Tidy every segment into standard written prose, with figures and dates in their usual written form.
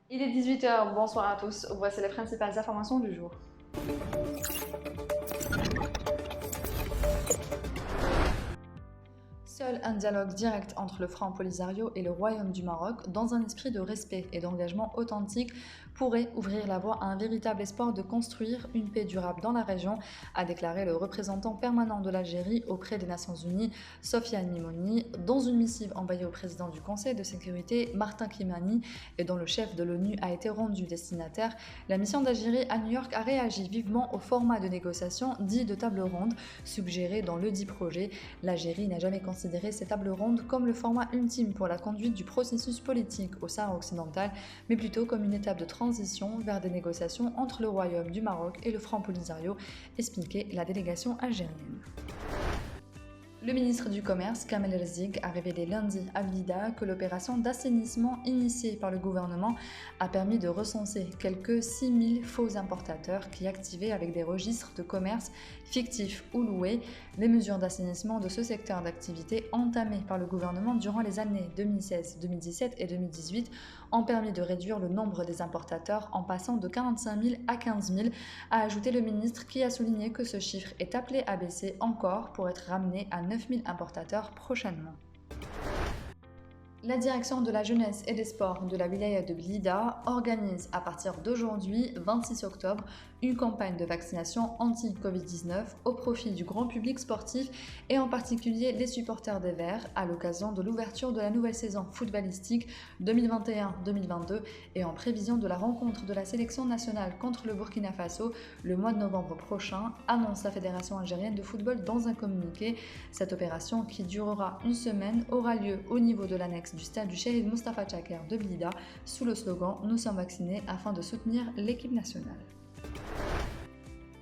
Il est 18 h, bonsoir à tous, voici les principales informations du jour. Seul un dialogue direct entre le Front Polisario et le Royaume du Maroc, dans un esprit de respect et d'engagement authentique, pourrait ouvrir la voie à un véritable espoir de construire une paix durable dans la région, a déclaré le représentant permanent de l'Algérie auprès des Nations Unies, Sofiane Mimouni, dans une missive envoyée au président du Conseil de sécurité, Martin Kimani, et dont le chef de l'ONU a été rendu destinataire. La mission d'Algérie à New York a réagi vivement au format de négociation dit de table ronde, suggéré dans le dit projet. L'Algérie n'a jamais considéré ces tables rondes comme le format ultime pour la conduite du processus politique au Sahara occidental, mais plutôt comme une étape de transition vers des négociations entre le Royaume du Maroc et le Front Polisario, expliquait la délégation algérienne. Le ministre du Commerce, Kamel Rizig, a révélé lundi à Blida que l'opération d'assainissement initiée par le gouvernement a permis de recenser quelques 6000 faux importateurs qui activaient avec des registres de commerce fictifs ou loués. Les mesures d'assainissement de ce secteur d'activité entamées par le gouvernement durant les années 2016, 2017 et 2018 ont permis de réduire le nombre des importateurs en passant de 45 000 à 15 000, a ajouté le ministre qui a souligné que ce chiffre est appelé à baisser encore pour être ramené à 9 000 importateurs prochainement. La direction de la jeunesse et des sports de la wilaya de Blida organise à partir d'aujourd'hui, 26 octobre, une campagne de vaccination anti-Covid-19 au profit du grand public sportif et en particulier les supporters des Verts à l'occasion de l'ouverture de la nouvelle saison footballistique 2021-2022 et en prévision de la rencontre de la sélection nationale contre le Burkina Faso le mois de novembre prochain, annonce la Fédération algérienne de football dans un communiqué. Cette opération, qui durera une semaine, aura lieu au niveau de l'annexe du stade du Cheikh Moustapha Chaker de Blida sous le slogan « Nous sommes vaccinés » afin de soutenir l'équipe nationale.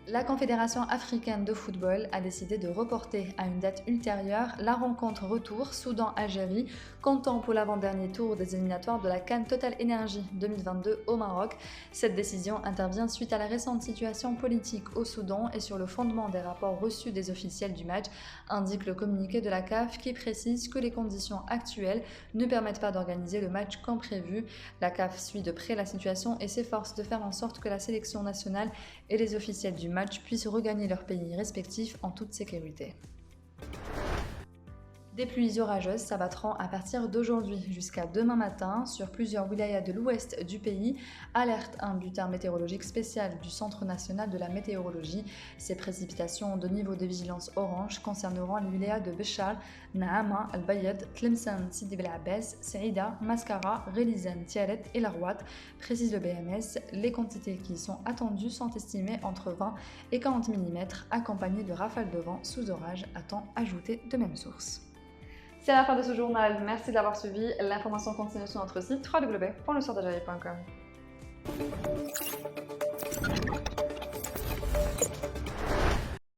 La Confédération africaine de football a décidé de reporter à une date ultérieure la rencontre retour Soudan-Algérie, comptant pour l'avant-dernier tour des éliminatoires de la CAN Total Energy 2022 au Maroc. Cette décision intervient suite à la récente situation politique au Soudan et sur le fondement des rapports reçus des officiels du match, indique le communiqué de la CAF qui précise que les conditions actuelles ne permettent pas d'organiser le match comme prévu. La CAF suit de près la situation et s'efforce de faire en sorte que la sélection nationale et les officiels du match puissent regagner leur pays respectif en toute sécurité. Des pluies orageuses s'abattront à partir d'aujourd'hui jusqu'à demain matin sur plusieurs wilayas de l'ouest du pays, alerte un bulletin météorologique spécial du Centre national de la météorologie. Ces précipitations de niveau de vigilance orange concerneront les wilayas de Béchar, Naama, Al-Bayed, Tlemcen, Sidi Bel Abbès, Saïda, Mascara, Relizan, Tiaret et Larouat, précise le BMS. Les quantités qui y sont attendues sont estimées entre 20 et 40 mm, accompagnées de rafales de vent sous orage, à temps ajouté de même source. C'est la fin de ce journal, merci de l'avoir suivi. L'information continue sur notre site www.lesoirdalgérie.com.